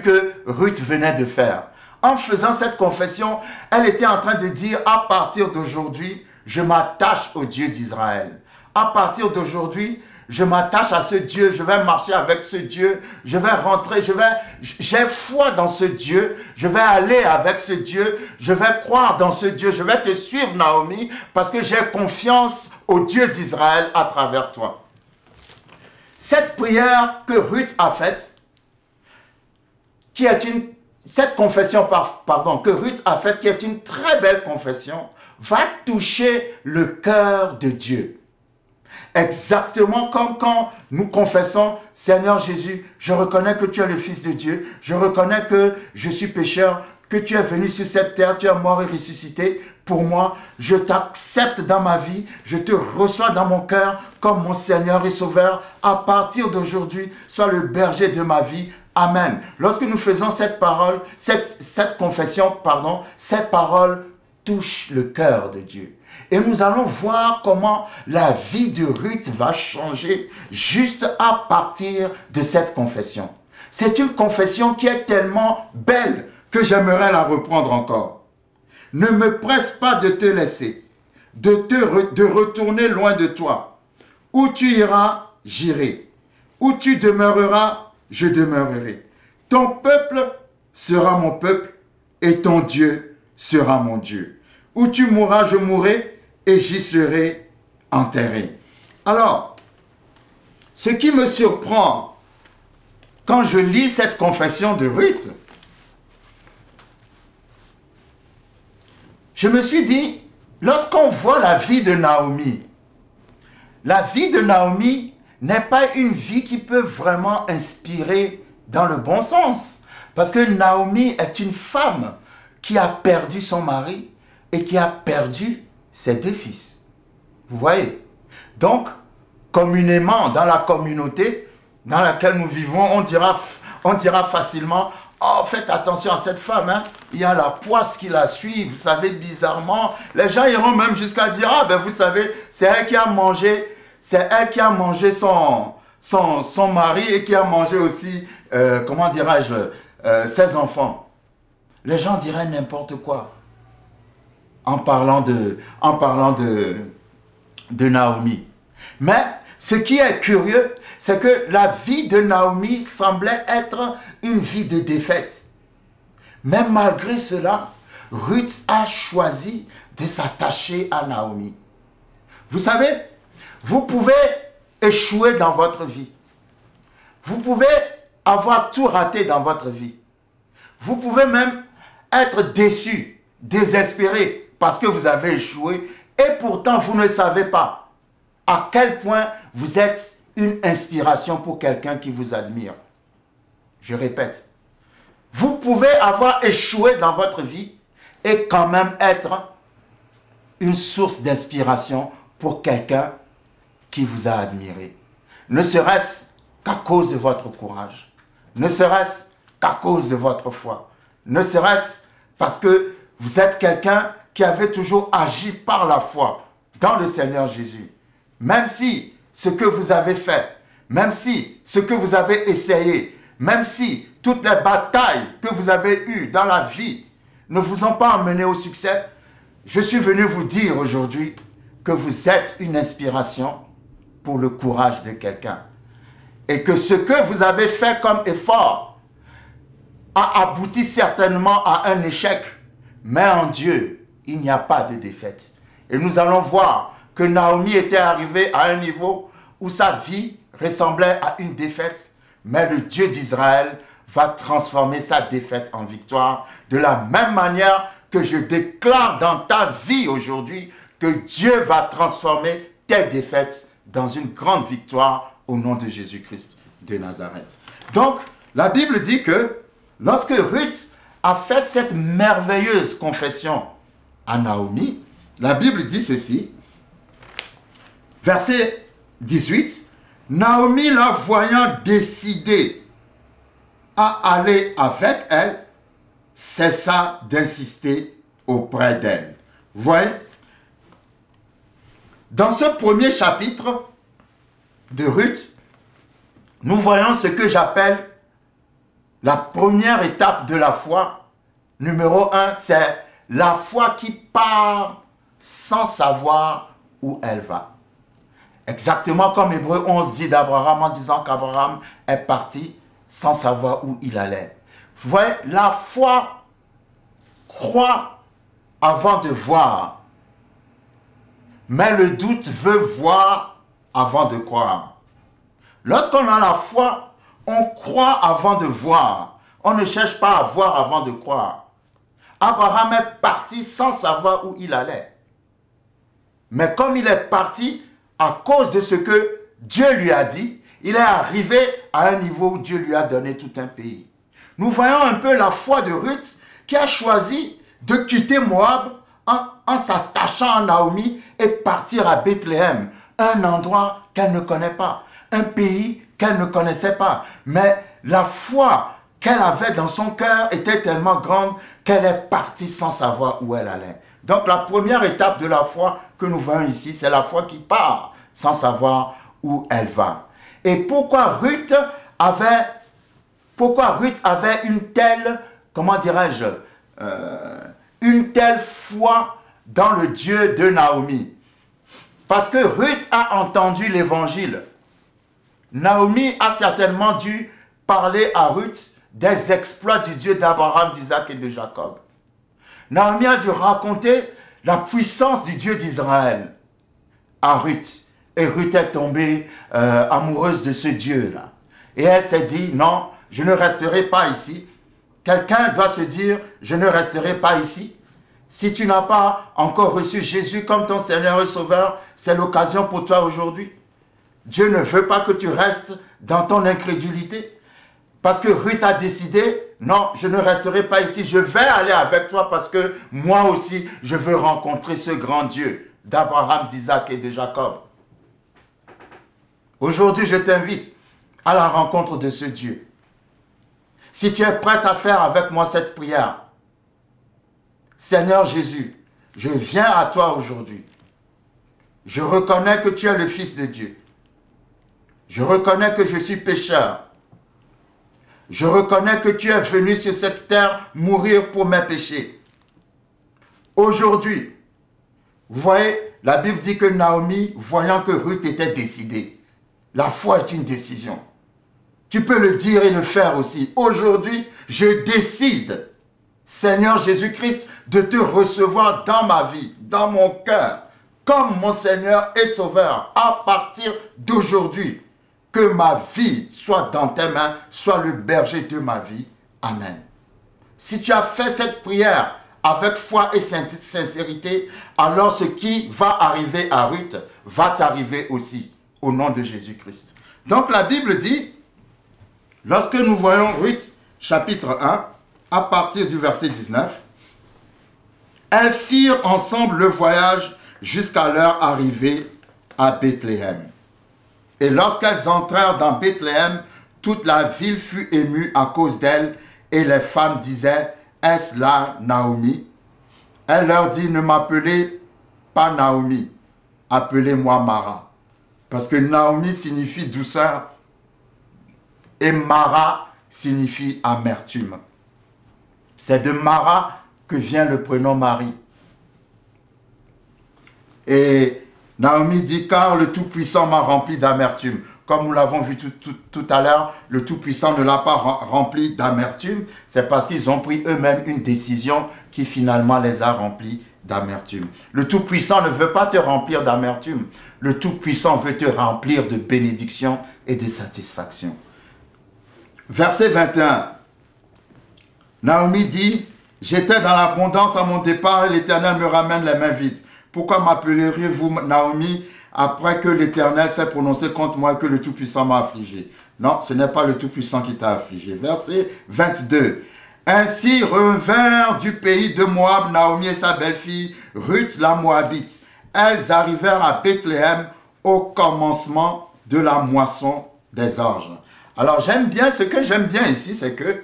que Ruth venait de faire. En faisant cette confession, elle était en train de dire, à partir d'aujourd'hui, je m'attache au Dieu d'Israël. À partir d'aujourd'hui, je m'attache à ce Dieu, je vais marcher avec ce Dieu, je vais rentrer, j'ai foi dans ce Dieu, je vais aller avec ce Dieu, je vais croire dans ce Dieu, je vais te suivre Naomi, parce que j'ai confiance au Dieu d'Israël à travers toi. Cette prière que Ruth a faite, cette confession, que Ruth a faite, qui est une très belle confession, va toucher le cœur de Dieu. Exactement comme quand nous confessons, Seigneur Jésus, je reconnais que tu es le Fils de Dieu, je reconnais que je suis pécheur, que tu es venu sur cette terre, tu es mort et ressuscité pour moi, je t'accepte dans ma vie, je te reçois dans mon cœur comme mon Seigneur et Sauveur, à partir d'aujourd'hui, sois le berger de ma vie. Amen. Lorsque nous faisons cette parole, cette confession, ces paroles touchent le cœur de Dieu. Et nous allons voir comment la vie de Ruth va changer juste à partir de cette confession. C'est une confession qui est tellement belle que j'aimerais la reprendre encore. Ne me presse pas de te laisser, de retourner loin de toi. Où tu iras, j'irai. Où tu demeureras, je demeurerai. Ton peuple sera mon peuple et ton Dieu sera mon Dieu. Où tu mourras, je mourrai et j'y serai enterré. Alors, ce qui me surprend quand je lis cette confession de Ruth, je me suis dit, lorsqu'on voit la vie de Naomi n'est pas une vie qui peut vraiment inspirer dans le bon sens. Parce que Naomi est une femme qui a perdu son mari et qui a perdu ses 2 fils. Vous voyez? Donc, communément, dans la communauté dans laquelle nous vivons, on dira facilement, oh, faites attention à cette femme, hein. Il y a la poisse qui la suit, vous savez, bizarrement. Les gens iront même jusqu'à dire, ah ben vous savez, c'est elle qui a mangé son mari et qui a mangé aussi, comment dirais-je, ses enfants. Les gens diraient n'importe quoi en parlant de Naomi. Mais ce qui est curieux, c'est que la vie de Naomi semblait être une vie de défaite. Mais malgré cela, Ruth a choisi de s'attacher à Naomi. Vous savez, vous pouvez échouer dans votre vie. Vous pouvez avoir tout raté dans votre vie. Vous pouvez même être déçu, désespéré parce que vous avez échoué et pourtant vous ne savez pas à quel point vous êtes une inspiration pour quelqu'un qui vous admire. Je répète, vous pouvez avoir échoué dans votre vie et quand même être une source d'inspiration pour quelqu'un qui vous a admiré. Ne serait-ce qu'à cause de votre courage, ne serait-ce qu'à cause de votre foi, ne serait-ce parce que vous êtes quelqu'un qui avait toujours agi par la foi dans le Seigneur Jésus. Même si ce que vous avez fait, même si ce que vous avez essayé, même si toutes les batailles que vous avez eues dans la vie ne vous ont pas amené au succès, je suis venu vous dire aujourd'hui que vous êtes une inspiration pour le courage de quelqu'un. Et que ce que vous avez fait comme effort a abouti certainement à un échec. Mais en Dieu, il n'y a pas de défaite. Et nous allons voir que Naomi était arrivée à un niveau où sa vie ressemblait à une défaite. Mais le Dieu d'Israël va transformer sa défaite en victoire. De la même manière que je déclare dans ta vie aujourd'hui que Dieu va transformer tes défaites dans une grande victoire au nom de Jésus-Christ de Nazareth. Donc, la Bible dit que lorsque Ruth a fait cette merveilleuse confession à Naomi, la Bible dit ceci, verset 18, Naomi la voyant décidée à aller avec elle, cessa d'insister auprès d'elle. Vous voyez, dans ce premier chapitre de Ruth, nous voyons ce que j'appelle la première étape de la foi. Numéro 1, c'est la foi qui part sans savoir où elle va. Exactement comme Hébreux 11 dit d'Abraham en disant qu'Abraham est parti sans savoir où il allait. Vous voyez, la foi croit avant de voir. Mais le doute veut voir avant de croire. Lorsqu'on a la foi, on croit avant de voir. On ne cherche pas à voir avant de croire. Abraham est parti sans savoir où il allait. Mais comme il est parti à cause de ce que Dieu lui a dit, il est arrivé à un niveau où Dieu lui a donné tout un pays. Nous voyons un peu la foi de Ruth qui a choisi de quitter Moab en s'attachant à Naomi et partir à Bethléem, un endroit qu'elle ne connaît pas, un pays qu'elle ne connaissait pas. Mais la foi qu'elle avait dans son cœur était tellement grande qu'elle est partie sans savoir où elle allait. Donc la première étape de la foi que nous voyons ici, c'est la foi qui part sans savoir où elle va. Et pourquoi Ruth avait une telle, comment dirais-je, une telle foi dans le Dieu de Naomi? Parce que Ruth a entendu l'évangile. Naomi a certainement dû parler à Ruth des exploits du Dieu d'Abraham, d'Isaac et de Jacob. Naomi a dû raconter la puissance du Dieu d'Israël à Ruth. Et Ruth est tombée amoureuse de ce Dieu-là. Et elle s'est dit, non, je ne resterai pas ici. Quelqu'un doit se dire, je ne resterai pas ici. Si tu n'as pas encore reçu Jésus comme ton Seigneur et Sauveur, c'est l'occasion pour toi aujourd'hui. Dieu ne veut pas que tu restes dans ton incrédulité. Parce que Ruth a décidé, non, je ne resterai pas ici, je vais aller avec toi parce que moi aussi, je veux rencontrer ce grand Dieu d'Abraham, d'Isaac et de Jacob. Aujourd'hui, je t'invite à la rencontre de ce Dieu. si tu es prête à faire avec moi cette prière. Seigneur Jésus, je viens à toi aujourd'hui. Je reconnais que tu es le Fils de Dieu. Je reconnais que je suis pécheur. Je reconnais que tu es venu sur cette terre mourir pour mes péchés. Aujourd'hui, vous voyez, la Bible dit que Naomi, voyant que Ruth était décidée, la foi est une décision. Tu peux le dire et le faire aussi. Aujourd'hui, je décide, Seigneur Jésus-Christ, de te recevoir dans ma vie, dans mon cœur, comme mon Seigneur et Sauveur, à partir d'aujourd'hui. Que ma vie soit dans tes mains, sois le berger de ma vie. Amen. Si tu as fait cette prière avec foi et sincérité, alors ce qui va arriver à Ruth va t'arriver aussi, au nom de Jésus-Christ. Donc la Bible dit, lorsque nous voyons Ruth, chapitre 1, à partir du verset 19, elles firent ensemble le voyage jusqu'à leur arrivée à Bethléem. Et lorsqu'elles entrèrent dans Bethléem, toute la ville fut émue à cause d'elles, et les femmes disaient, « Est-ce là Naomi ?» Elle leur dit, « Ne m'appelez pas Naomi, appelez-moi Mara. » Parce que Naomi signifie douceur, et Mara signifie amertume. C'est de Mara que vient le prénom Marie. Et Naomi dit, car le Tout-Puissant m'a rempli d'amertume. Comme nous l'avons vu tout à l'heure, le Tout-Puissant ne l'a pas rempli d'amertume. C'est parce qu'ils ont pris eux-mêmes une décision qui finalement les a remplis d'amertume. Le Tout-Puissant ne veut pas te remplir d'amertume. Le Tout-Puissant veut te remplir de bénédiction et de satisfaction. Verset 21. Naomi dit, j'étais dans l'abondance à mon départ et l'Éternel me ramène les mains vides. Pourquoi m'appelleriez-vous Naomi après que l'Éternel s'est prononcé contre moi et que le Tout-Puissant m'a affligé? Non, ce n'est pas le Tout-Puissant qui t'a affligé. Verset 22. Ainsi revinrent du pays de Moab Naomi et sa belle-fille Ruth la Moabite. Elles arrivèrent à Bethléem au commencement de la moisson des orges. Alors j'aime bien, ce que j'aime bien ici, c'est que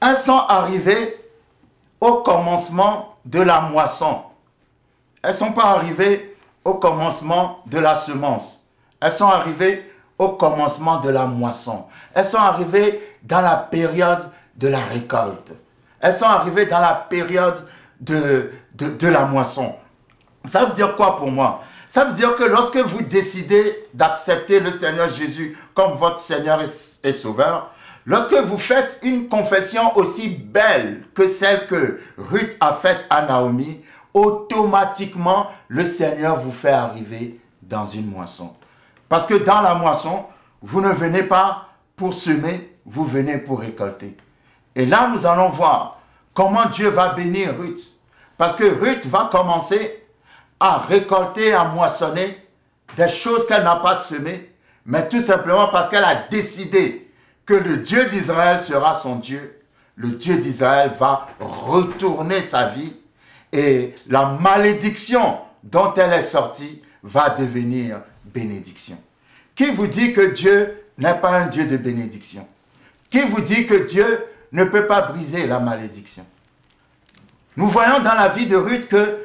elles sont arrivées au commencement de la moisson. Elles ne sont pas arrivées au commencement de la semence. Elles sont arrivées au commencement de la moisson. Elles sont arrivées dans la période de la récolte. Elles sont arrivées dans la période de la moisson. Ça veut dire quoi pour moi? Ça veut dire que lorsque vous décidez d'accepter le Seigneur Jésus comme votre Seigneur et Sauveur, lorsque vous faites une confession aussi belle que celle que Ruth a faite à Naomi, automatiquement, le Seigneur vous fait arriver dans une moisson. Parce que dans la moisson, vous ne venez pas pour semer, vous venez pour récolter. Et là, nous allons voir comment Dieu va bénir Ruth. Parce que Ruth va commencer à récolter, à moissonner des choses qu'elle n'a pas semées, mais tout simplement parce qu'elle a décidé que le Dieu d'Israël sera son Dieu. Le Dieu d'Israël va retourner sa vie et la malédiction dont elle est sortie va devenir bénédiction. Qui vous dit que Dieu n'est pas un Dieu de bénédiction? Qui vous dit que Dieu ne peut pas briser la malédiction? Nous voyons dans la vie de Ruth que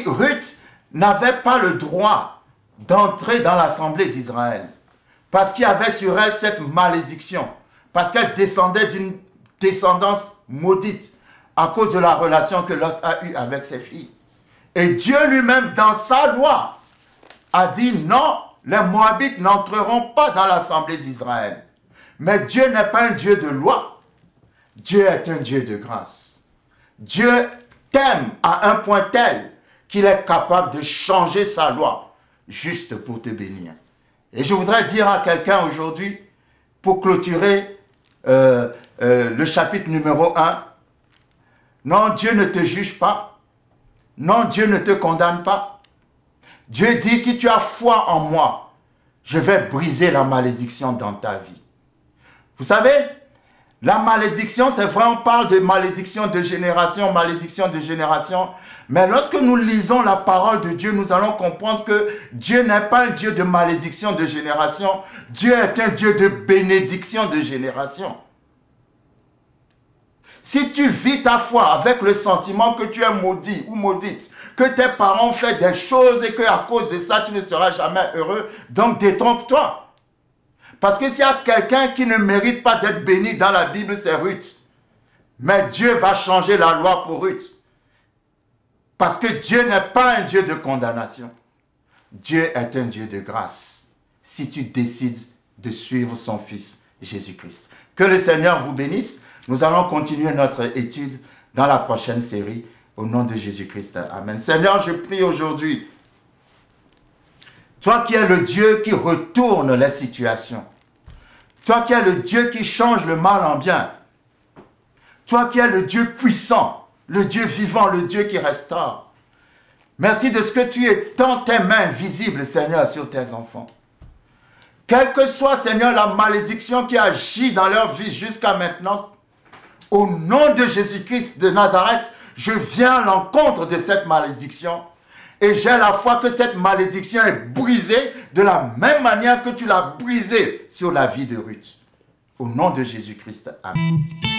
Ruth n'avait pas le droit d'entrer dans l'assemblée d'Israël parce qu'il y avait sur elle cette malédiction, parce qu'elle descendait d'une descendance maudite à cause de la relation que Lot a eue avec ses filles. Et Dieu lui-même, dans sa loi, a dit non, les Moabites n'entreront pas dans l'assemblée d'Israël. Mais Dieu n'est pas un Dieu de loi. Dieu est un Dieu de grâce. Dieu t'aime à un point tel qu'il est capable de changer sa loi juste pour te bénir. Et je voudrais dire à quelqu'un aujourd'hui, pour clôturer le chapitre numéro 1, non, Dieu ne te juge pas. Non, Dieu ne te condamne pas. Dieu dit, si tu as foi en moi, je vais briser la malédiction dans ta vie. Vous savez, la malédiction, c'est vrai, on parle de malédiction de génération, mais lorsque nous lisons la parole de Dieu, nous allons comprendre que Dieu n'est pas un Dieu de malédiction de génération, Dieu est un Dieu de bénédiction de génération. Si tu vis ta foi avec le sentiment que tu es maudit ou maudite, que tes parents ont fait des choses et qu'à cause de ça, tu ne seras jamais heureux, donc détrompe-toi. Parce que s'il y a quelqu'un qui ne mérite pas d'être béni dans la Bible, c'est Ruth. Mais Dieu va changer la loi pour Ruth. Parce que Dieu n'est pas un Dieu de condamnation. Dieu est un Dieu de grâce. Si tu décides de suivre son Fils, Jésus-Christ. Que le Seigneur vous bénisse. Nous allons continuer notre étude dans la prochaine série. Au nom de Jésus-Christ. Amen. Seigneur, je prie aujourd'hui. Toi qui es le Dieu qui retourne les situations. Toi qui es le Dieu qui change le mal en bien. Toi qui es le Dieu puissant, le Dieu vivant, le Dieu qui restaure. Merci de ce que tu étends tes mains visibles, Seigneur, sur tes enfants. Quelle que soit, Seigneur, la malédiction qui agit dans leur vie jusqu'à maintenant, au nom de Jésus-Christ de Nazareth, je viens à l'encontre de cette malédiction. Et j'ai la foi que cette malédiction est brisée de la même manière que tu l'as brisée sur la vie de Ruth. Au nom de Jésus-Christ. Amen.